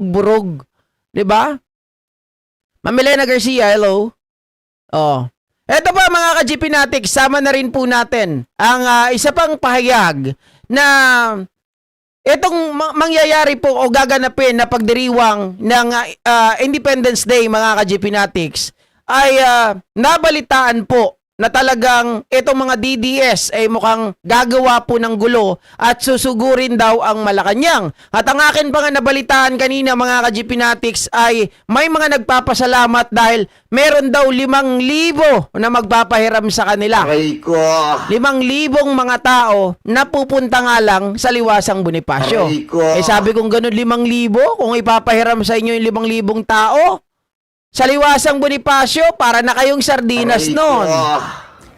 burog. 'Di ba? Ma'am Elena Garcia, hello. Oh. Eto pa mga ka-GP natin, sama na rin po natin ang isa pang pahayag na itong mangyayari po o gaganapin na pagdiriwang ng Independence Day mga ka-GP Natics ay nabalitaan po na talagang itong mga DDS ay mukhang gagawa po ng gulo at susugurin daw ang Malacanang. At ang akin pa nga nabalitaan kanina mga ka-GP Natics ay may mga nagpapasalamat dahil meron daw 5,000 na magpapahiram sa kanila. 5,000 mga tao na pupunta nga lang sa Liwasang Bonifacio. Eh sabi kong ganun 5,000 kung ipapahiram sa inyo yung 5,000 tao, sa Liwasang Bonifacio, para na kayong sardinas noon.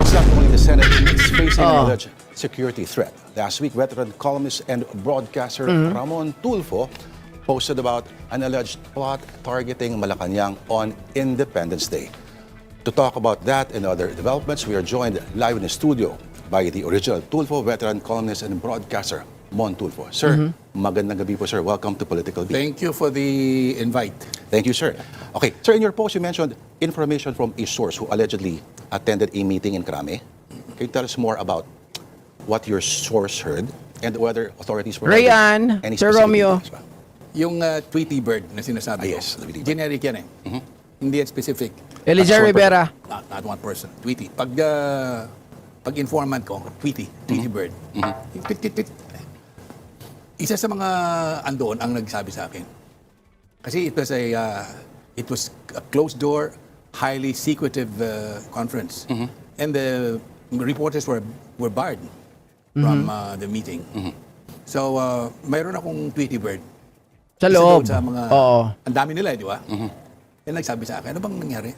It's not only the Senate is facing an alleged security threat. Last week, veteran columnist and broadcaster Ramon Tulfo posted about an alleged plot targeting Malacanang on Independence Day. To talk about that and other developments, we are joined live in the studio by the original Tulfo veteran columnist and broadcaster, Mon Tulfo. Sir, magandang gabi po, sir. Welcome to Political Beat. Thank you for the invite. Thank you, sir. Okay, sir, in your post, you mentioned information from a source who allegedly attended a meeting in Krame. Can you tell us more about what your source heard and whether authorities were Rayan, any Sir specific Romeo. details ba? Yung Tweety Bird na sinasabi ko, yes, the Tweety Bird. generic yan eh. Hindi yan specific. Elijah Short Rivera. Not one person. Tweety. Pag informant ko, Tweety Bird. Yung tweet, tweet, tweet. Isa sa mga andoon ang nagsabi sa akin. Kasi it was a closed door, highly secretive conference. And the reporters were barred from the meeting. So, mayroon akong Tweety Bird. Sa Isa loob. doon sa mga, Oo. ang dami nila, di ba? And nagsabi sa akin, ano bang nangyari?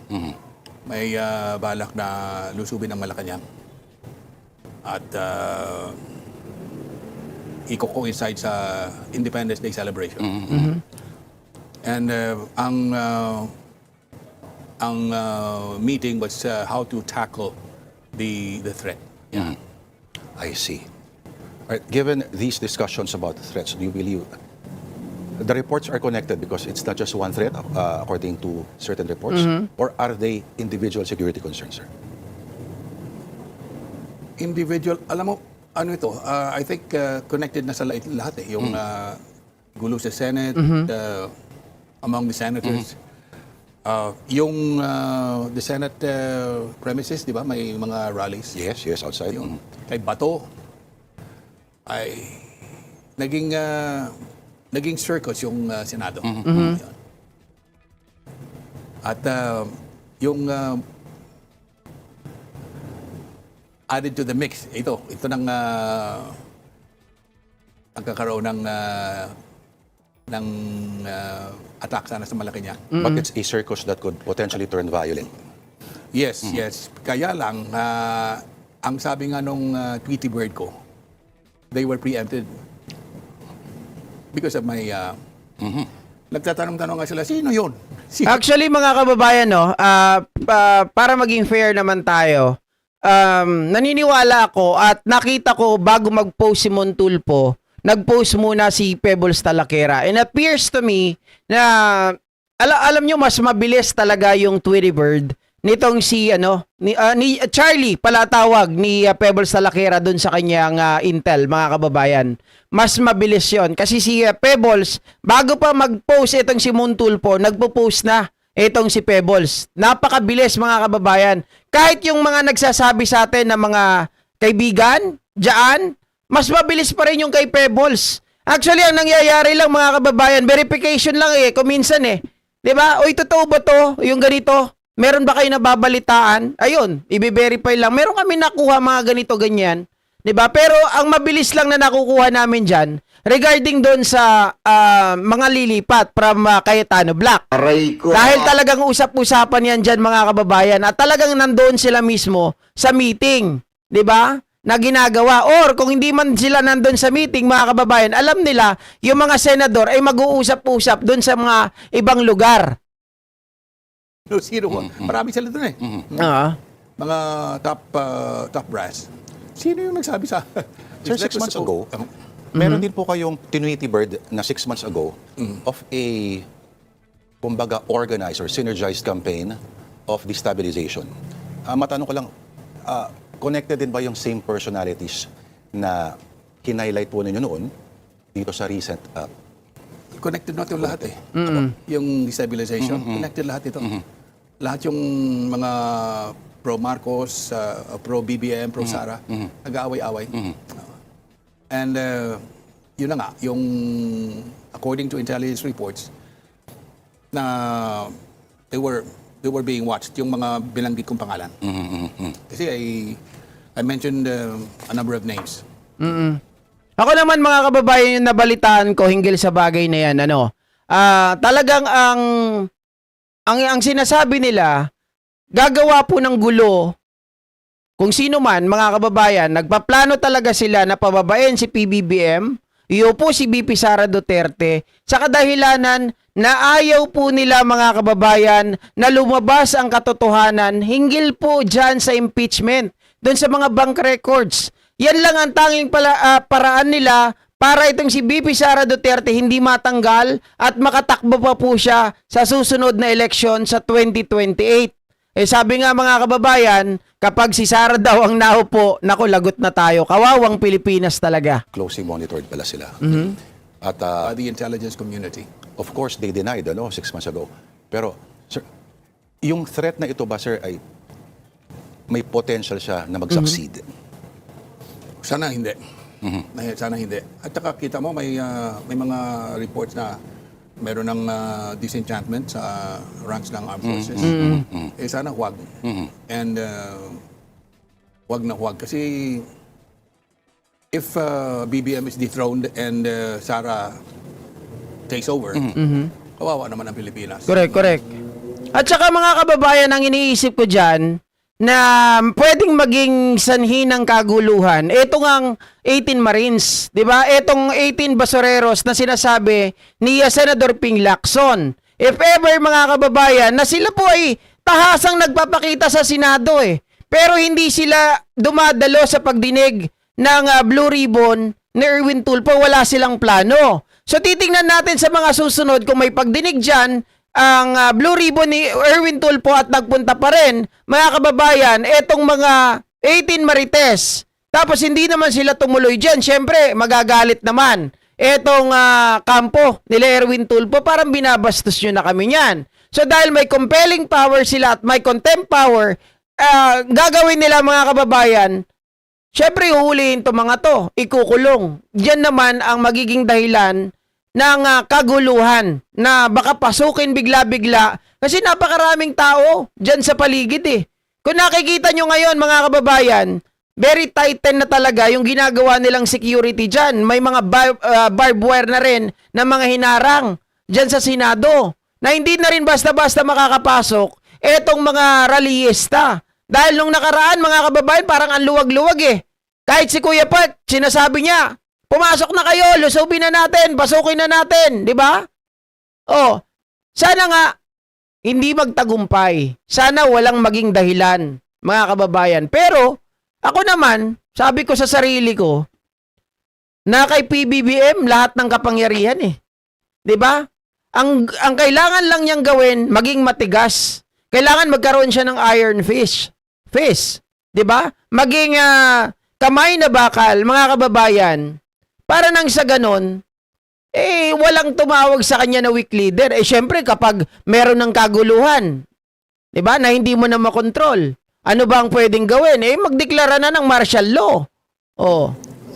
May balak na lusubin ang Malacanang. At i-coincide sa Independence Day celebration. And ang meeting was how to tackle the threat. Yeah. I see. All right, given these discussions about threats, do you believe the reports are connected because it's not just one threat, according to certain reports, or are they individual security concerns, sir? Individual, alam mo, ano ito, I think connected na sa lahat eh. Yung gulo sa Senate, among the senators. Yung the Senate premises, di ba, may mga rallies. Yes, outside. Yung kay Bato, ay naging circus yung Senado. Yun. At yung added to the mix, ito nang pagkakaroon ng attack sana sa Malacanang. But it's a circus that could potentially turn violent. Yes. Kaya lang, ang sabi nga nung Tweety Bird ko, they were preempted because of my... Nagtatanong-tanong nga sila, sino yun? Actually mga kababayan, no, para maging fair naman tayo, naniniwala ako at nakita ko bago mag-post si Mon Tulfo, nag-post muna si Pebbles Talaquera. And it appears to me na alam nyo mas mabilis talaga yung Tweety Bird nitong si ni Charlie pala tawag ni Pebbles Talaquera doon sa kanyang intel, mga kababayan. Mas mabilis 'yon kasi si Pebbles bago pa mag-post itong si Mon Tulfo, nagpo-post na itong si Pebbles. Napakabilis mga kababayan. Kahit yung mga nagsasabi sa atin na mga kaibigan diyan, mas mabilis pa rin yung kay Pebbles. Actually, ang nangyayari lang mga kababayan, verification lang kung minsan 'Di ba? Oy, totoo ba to? Yung ganito. Meron ba kayo nababalitaan? Ayun, i-verify lang. Meron kami nakuha mga ganito ganyan. 'Di ba? Pero ang mabilis lang na nakukuha namin diyan regarding doon sa mga lilipat from Cayetano Black. Dahil talagang usap-usapan yan diyan mga kababayan at talagang nandoon sila mismo sa meeting, 'di ba? Na ginagawa. Or kung hindi man sila nandun sa meeting, mga kababayan, alam nila yung mga senador ay mag-uusap-usap doon sa mga ibang lugar. No, sino ko? Marami sila doon eh. Mga top brass. Sino yung nagsabi sa... Sir, 6 months ago, Meron din po kayong Tinwiti Bird na 6 months ago of a, kumbaga, organized or synergized campaign of destabilization. Matanong ko lang, connected din ba yung same personalities na hinighlight po ninyo noon dito sa recent Connected natin lahat eh. Yung destabilization, connected lahat ito. Lahat yung mga pro-Marcos, pro-BBM, pro-Sara, nag-aaway-away. And yun na nga, yung according to intelligence reports, na they were being watched, yung mga binanggit kong pangalan. Kasi I mentioned a number of names. Ako naman mga kababayan yung nabalitaan ko hinggil sa bagay na yan, talagang ang sinasabi nila, gagawa po ng gulo kung sino man, mga kababayan, nagpaplano talaga sila na pababain si PBBM, iupo si BP Sara Duterte, sa kadahilanan na ayaw po nila mga kababayan na lumabas ang katotohanan hinggil po dyan sa impeachment, doon sa mga bank records. Yan lang ang tanging paraan nila para itong si BP Sara Duterte hindi matanggal at makatakbo pa po siya sa susunod na eleksyon sa 2028. Sabi nga mga kababayan, kapag si Sara daw ang naupo, naku, lagot na tayo. Kawawang Pilipinas talaga. closely monitored pala sila. At By the intelligence community. of course, they denied 6 months ago. Pero, sir, yung threat na ito ba, sir, ay may potential siya na mag-succeed? Sana hindi. Sana hindi. At saka kita mo, may mga reports na meron ng disenchantment sa ranks ng armed forces. Sana huwag. And huwag na huwag. Kasi if BBM is dethroned and Sara takes over, kawawa naman ang Pilipinas. Correct. At saka mga kababayan, ang iniisip ko dyan, na pwedeng maging sanhi ng kaguluhan. Ito ngang 18 Marines, 'di ba? Etong 18 Basoreros na sinasabi ni Senador Ping Lacson. If ever mga kababayan na sila po ay tahasang nagpapakita sa Senado pero hindi sila dumadalo sa pagdinig ng Blue Ribbon ni Erwin Tulfo, wala silang plano. So titingnan natin sa mga susunod kung may pagdinig diyan ang Blue Ribbon ni Erwin Tulfo at nagpunta pa rin, mga kababayan, etong mga 18 Marites. Tapos hindi naman sila tumuloy dyan. Siyempre, magagalit naman. Etong kampo nila Erwin Tulfo, parang binabastos nyo na kami niyan. So dahil may compelling power sila at may contempt power, gagawin nila mga kababayan, siyempre huhulihin to mga to, ikukulong. Diyan naman ang magiging dahilan ng kaguluhan na baka pasukin bigla-bigla kasi napakaraming tao dyan sa paligid Kung nakikita nyo ngayon mga kababayan, very tighten na talaga yung ginagawa nilang security dyan. May mga barbed wire na rin na mga hinarang dyan sa Senado na hindi na rin basta-basta makakapasok etong mga rallyista. Dahil nung nakaraan mga kababayan parang ang luwag-luwag Kahit si Kuya Pat, sinasabi niya, pumasok na kayo, lusubin na natin, pasukin na natin, di ba? Sana nga, hindi magtagumpay. Sana walang maging dahilan, mga kababayan. Pero, ako naman, sabi ko sa sarili ko, na kay PBBM, lahat ng kapangyarihan Di ba? Ang kailangan lang niyang gawin, maging matigas. Kailangan magkaroon siya ng iron fist. Di ba? Maging kamay na bakal, mga kababayan. Para nang sa ganon, walang tumawag sa kanya na weak leader. Syempre, kapag meron ng kaguluhan, di ba, na hindi mo na makontrol, ano ba ang pwedeng gawin? Magdeklara na ng martial law.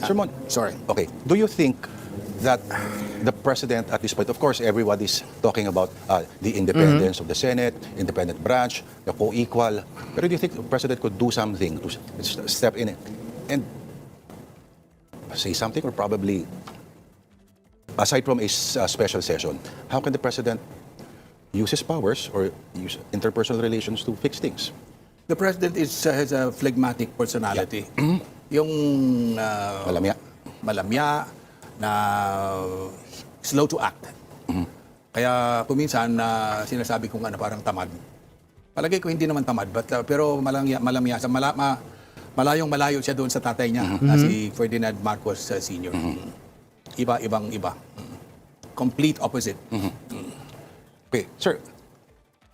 Sir Mon, Sorry. okay, do you think that the President at this point, of course, everybody's talking about the independence of the Senate, independent branch, the co-equal, pero do you think the President could do something to step in and say something, or probably, aside from a special session, how can the President use his powers or use interpersonal relations to fix things? The President has a phlegmatic personality. Yung malamya, na slow to act. Kaya kuminsan sinasabi kong parang tamad. Palagay ko hindi naman tamad, pero malamya sa malayong malayo siya doon sa tatay niya, si Ferdinand Marcos Sr. Iba. Complete opposite. Okay, sir,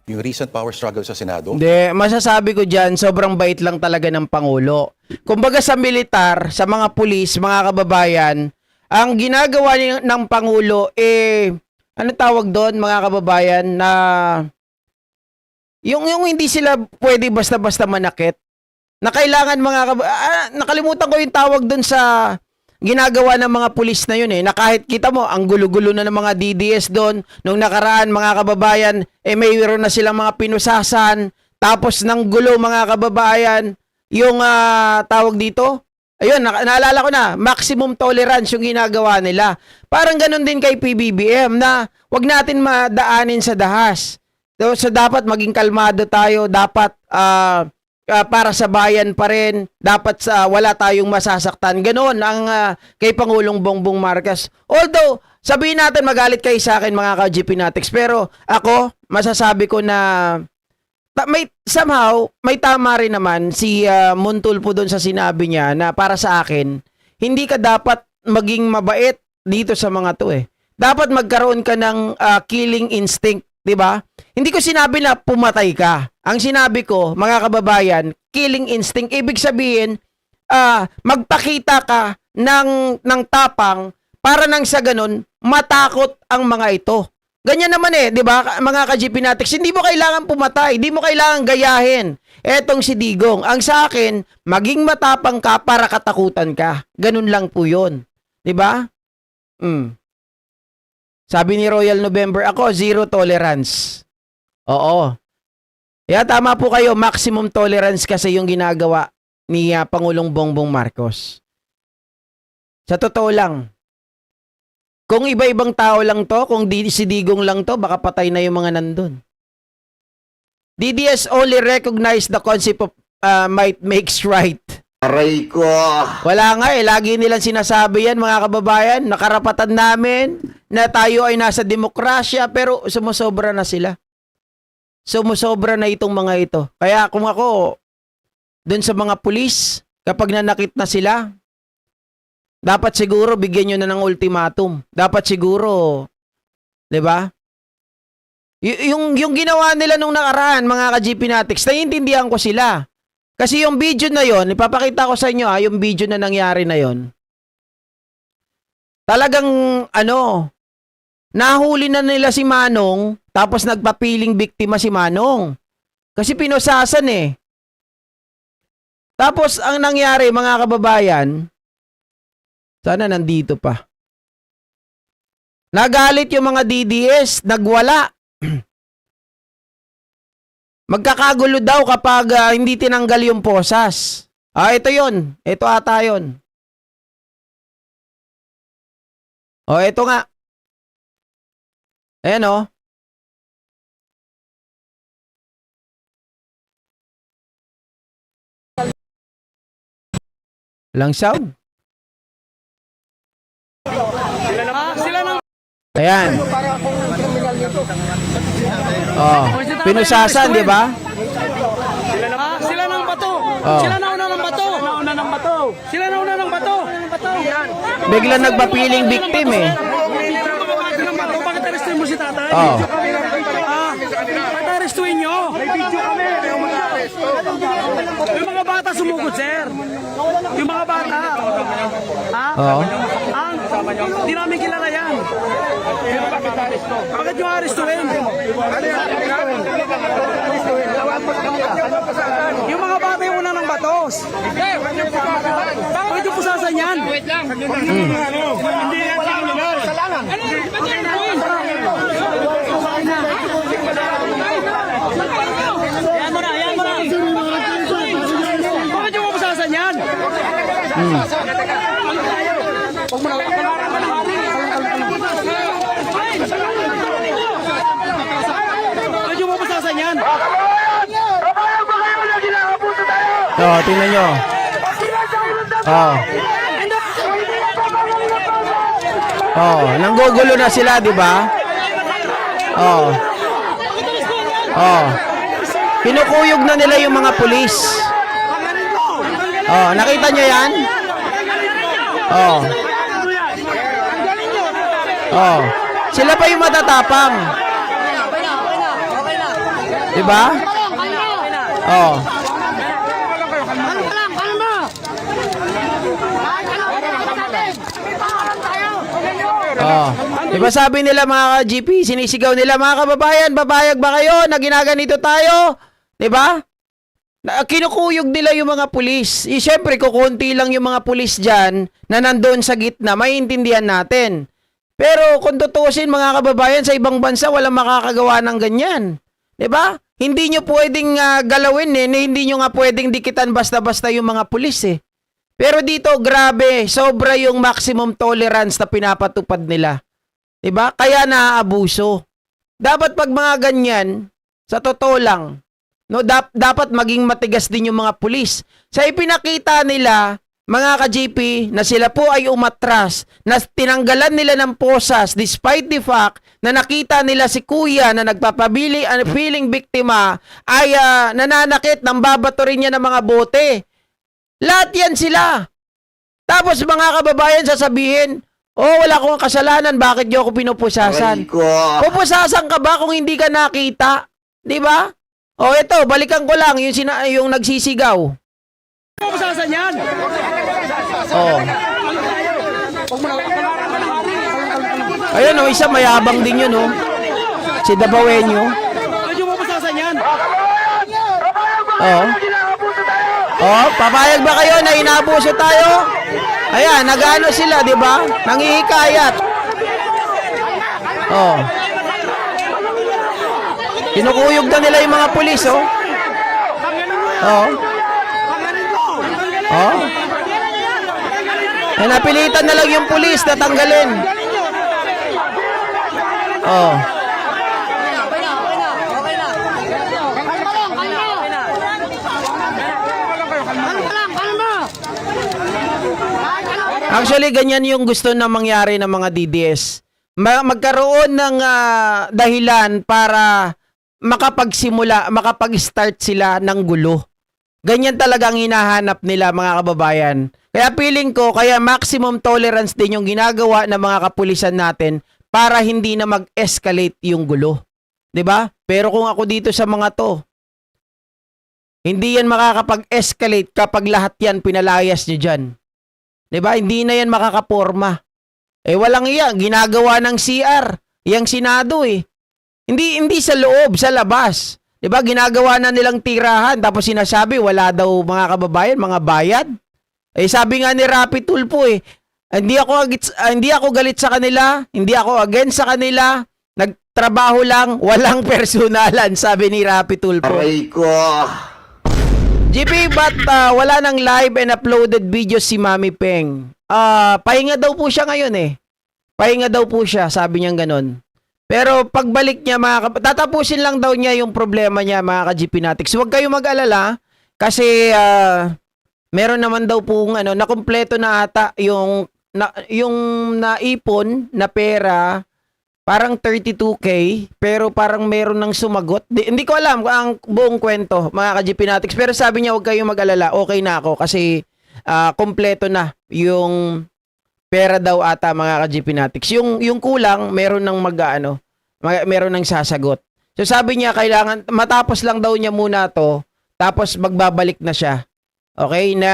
yung recent power struggle sa Senado, Hindi, masasabi ko dyan, sobrang bait lang talaga ng Pangulo. Kumbaga sa militar, sa mga pulis, mga kababayan, ang ginagawa ng Pangulo, ano tawag doon, mga kababayan, na yung hindi sila pwede basta-basta manakit, na kailangan nakalimutan ko yung tawag doon sa ginagawa ng mga pulis na yun na kahit kita mo, ang gulo-gulo na ng mga DDS doon, nung nakaraan mga kababayan, mayroon na silang mga pinusasan, tapos ng gulo mga kababayan, yung tawag dito, ayun, naalala ko na, maximum tolerance yung ginagawa nila. Parang ganun din kay PBBM na wag natin madaanin sa dahas. So dapat maging kalmado tayo, dapat para sa bayan pa rin, dapat wala tayong masasaktan. Ganoon ang kay Pangulong Bongbong Marcos. Although, sabihin natin magalit kayo sa akin mga ka-GP Natics, pero ako, masasabi ko na somehow, may tama rin naman si Montulfo doon sa sinabi niya na para sa akin, hindi ka dapat maging mabait dito sa mga to Dapat magkaroon ka ng killing instinct, 'di ba? Hindi ko sinabi na pumatay ka. Ang sinabi ko, mga kababayan, killing instinct, ibig sabihin, magpakita ka ng tapang para nang sa ganun, matakot ang mga ito. Ganyan naman 'di ba, mga ka-GP Natics, hindi mo kailangan pumatay, hindi mo kailangan gayahin. Etong si Digong, ang sa akin, maging matapang ka para katakutan ka. Ganun lang po 'yon. 'Di ba? Sabi ni Royal November, ako zero tolerance. Oo. Kaya tama po kayo, maximum tolerance kasi yung ginagawa ni Pangulong Bongbong Marcos. Sa totoo lang, kung iba-ibang tao lang to, kung si Digong lang to, baka patay na yung mga nandun. DDS only recognize the concept of might makes right. Aray ko! Wala nga lagi nilang sinasabi yan mga kababayan, nakarapatan namin na tayo ay nasa demokrasya, pero sumusobra na sila. Sumusobra na itong mga ito. Kaya kung ako, dun sa mga pulis, kapag nanakit na sila, dapat siguro bigyan nyo na ng ultimatum. Dapat siguro, 'di ba? Yung ginawa nila nung nakaraan, mga ka-GP Natics, naiintindihan ko sila. Kasi yung video na yon, ipapakita ko sa inyo yung video na nangyari na yon. Talagang nahuli na nila si Manong, tapos nagpapiling biktima si Manong. Kasi pinusasan Tapos ang nangyari mga kababayan, sana nandito pa. Nagalit yung mga DDS, nagwala. Magkakagulo daw kapag hindi tinanggal yung posas. Ito yon. Ito ata yon. Ito nga. Ayan Walang sound. Ayan. Pinusasan, di ba? Sila ng bato. Sila na una ng bato. Sila na una ng bato. Bigla nagpapiling victim Bakit arestuin mo si tatay? Bakit arestuin nyo? May video kami. Yung mga bata sumugod, sir. Yung mga bata. Hindi namin kilala yan. Bakit nyo arestuin? Yung mga bata yung una ng batos. Bakit yung pusasan yan? Wait lang. Hindi yan kriminal. Yan mo na. Bakit yung pusasan yan? Bakit yung pusasan yan? Tingnan nyo. Nanggugulo na sila, di ba? Pinukuyog na nila yung mga pulis. Nakita nyo yan? Oh. Sila pa yung matatapang. Diba? Oh. Oh. Diba sabi nila mga ka-GP, sinisigaw nila mga kababayan, babayag ba kayo na ginaganito tayo? Diba? Kinukuyog nila yung mga pulis. Siyempre, kukunti lang yung mga pulis dyan na nandoon sa gitna, maiintindihan natin. Pero kung tutuusin mga kababayan, sa ibang bansa, walang makakagawa ng ganyan. Diba? Hindi nyo pwedeng galawin hindi nyo nga pwedeng dikitan basta-basta yung mga pulis Pero dito, grabe, sobra yung maximum tolerance na pinapatupad nila. Diba? Kaya naaabuso. Dapat pag mga ganyan, sa totoo lang, no, dapat maging matigas din yung mga pulis. Sa ipinakita nila, mga ka-GP, na sila po ay umatras, na tinanggalan nila ng posas despite the fact na nakita nila si kuya na nagpapabili, feeling biktima, ay nananakit, nambabato rin niya ng mga bote. Lahat yan sila. Tapos mga kababayan sasabihin, wala akong kasalanan, bakit niyo ako pinupusasan? Pupusasan ka ba kung hindi ka nakita? Di ba? Ito, balikan ko lang yung nagsisigaw. Pupusasan yan. Ayun isa mayabang din yun Si Dabawenyo. Medyo pupusasan yan. Papayag ba kayo na inaabuso tayo? Ayan, nag-ano sila, di ba? Nangihikayat. Kinukuyog na nila yung mga pulis, napilitan na lang yung pulis na tanggalin. Actually, ganyan yung gusto na mangyari ng mga DDS. Magkaroon ng dahilan para makapag-start sila ng gulo. Ganyan talaga ang hinahanap nila mga kababayan. Kaya feeling ko, kaya maximum tolerance din yung ginagawa ng mga kapulisan natin para hindi na mag-escalate yung gulo. 'Di ba? Pero kung ako dito sa mga to, hindi yan makakapag-escalate kapag lahat yan pinalayas nyo dyan. 'Di ba? Hindi na yan makakaporma. Walang iya, ginagawa ng CR, yang Senado Hindi sa loob, sa labas. 'Di ba? Ginagawa na nilang tirahan tapos sinasabi wala daw mga kababayan, mga bayad. Sabi nga ni Rapi Tulfo hindi ako galit sa kanila, hindi ako against sa kanila. Nagtrabaho lang, walang personalan, sabi ni Rapi Tulfo. Aray ko. GP, but wala nang live and uploaded video si Mami Peng. Pahinga daw po siya ngayon Pahinga daw po siya, sabi niya ganun. Pero pagbalik niya, tatapusin lang daw niya yung problema niya, mga ka-GP Natics. Huwag kayo mag-alala kasi meron naman daw pong nakumpleto na ata yung naipon na pera, parang 32K, pero parang meron ng sumagot. Hindi ko alam ang buong kwento, mga ka-GP Natics. Pero sabi niya, huwag kayong mag-alala, okay na ako kasi kompleto na yung pera daw ata, mga ka-GP Natics. Yung kulang, meron ng meron ng sasagot. So sabi niya, kailangan, matapos lang daw niya muna to, tapos magbabalik na siya. Okay, na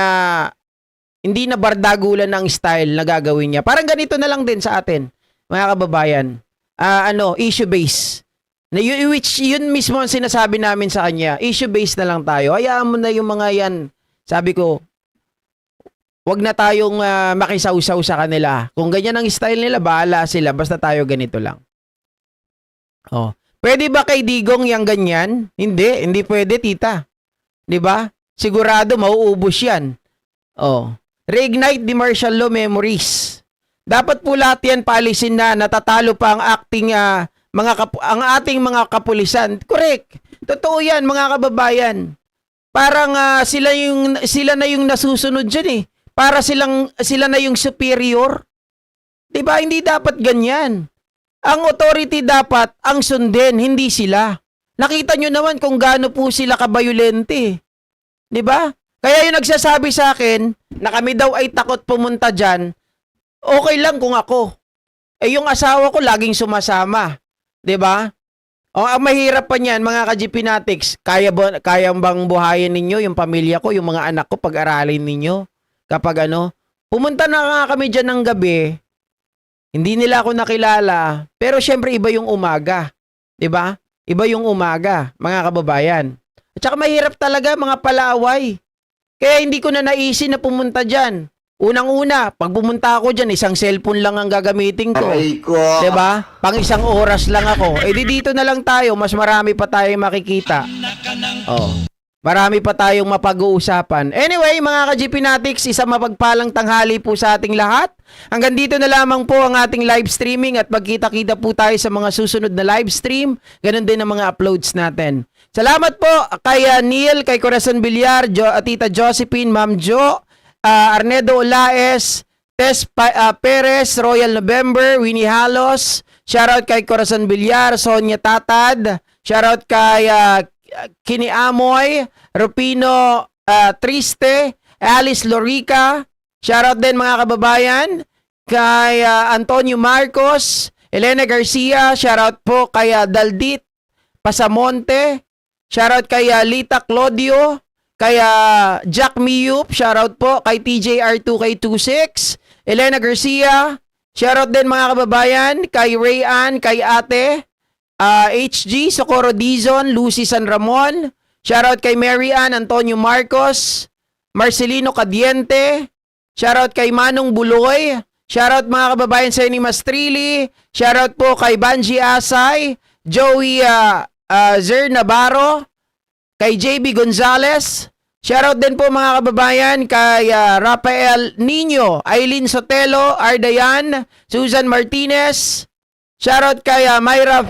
hindi na bardagulan ng style na gagawin niya. Parang ganito na lang din sa atin, mga kababayan. Issue base. Which yun mismo ang sinasabi namin sa kanya. Issue base na lang tayo. Hayaan mo na yung mga yan. Sabi ko, wag na tayong makisawsaw sa kanila. Kung ganyan ang style nila, bahala sila. Basta tayo ganito lang. Pwede ba kay Digong yung ganyan? Hindi pwede, tita. 'Di ba? Sigurado mauubos 'yan. Reignite the martial law memories. Dapat po lahat 'yan paalisin na, natatalo pa ang ang ating mga kapulisan. Correct. Totoo 'yan, mga kababayan. Parang sila na yung nasusunod diyan Para sila na yung superior. 'Di ba? Hindi dapat ganyan. Ang authority dapat ang sundin, hindi sila. Nakita nyo naman kung gaano po sila kabayolente. 'Di ba? Kaya yung nagsasabi sa akin na kami daw ay takot pumunta dyan, okay lang kung ako. Eh yung asawa ko laging sumasama. 'Di ba? O ang mahirap pa niyan, mga ka-GPnatics, kaya bang buhayin ninyo yung pamilya ko, yung mga anak ko, pag-aralin ninyo? Kapag pumunta na nga kami dyan ng gabi, hindi nila ako nakilala, pero syempre iba yung umaga. 'Di ba? Iba yung umaga, mga kababayan. At saka mahirap talaga, mga palaaway. Kaya hindi ko na naisin na pumunta dyan. Unang-una, pag pumunta ako dyan, isang cellphone lang ang gagamitin ko. Diba? Pang isang oras lang ako. Eh di dito na lang tayo, mas marami pa tayong makikita. Oh. Marami pa tayong mapag-uusapan. Anyway, mga ka-GPnatics, isang mapagpalang tanghali po sa ating lahat. Hanggang dito na lamang po ang ating live streaming at magkita-kita po tayo sa mga susunod na live stream. Ganon din ang mga uploads natin. Salamat po kay Neil, kay Corazon Villar, Tita Josephine, Ma'am Jo, Arnedo Olaes, Tess Perez, Royal November, Winnie Halos, shoutout kay Corazon Villar, Sonia Tatad, shoutout kay Kini Amoy, Rupino Triste, Alice Lorica, shoutout din mga kababayan, kay Antonio Marcos, Elena Garcia, shoutout po kay Daldit Pasamonte, shoutout kay Lita Claudio, kay Jack Miyup, shoutout po kay TJR2K26, Elena Garcia, shoutout din mga kababayan, kay Rayan, kay Ate, HG, Socorro Dizon, Lucy San Ramon, shoutout kay Mary Ann Antonio Marcos, Marcelino Cadiente, shoutout kay Manong Buloy, shoutout mga kababayan sa ni Mastrili, shoutout po kay Banji Asay, Joey Zer Navarro, kay JB Gonzales, shoutout din po mga kababayan kay Rafael Nino, Aileen Sotelo, Ardayan, Susan Martinez, shoutout kay Myra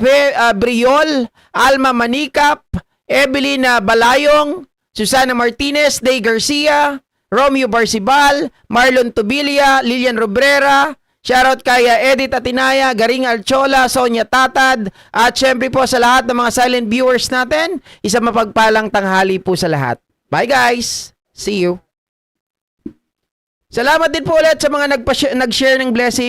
Briol, Alma Manikap, Evelyn Balayong, Susana Martinez, Day Garcia, Romeo Barcibal, Marlon Tubilia, Lilian Robrera, shoutout kay Edith Atinaya, Garing Alchola, Sonia Tatad, at syempre po sa lahat ng mga silent viewers natin, isang mapagpalang tanghali po sa lahat. Bye guys! See you! Salamat din po ulit sa mga nag-share ng blessing.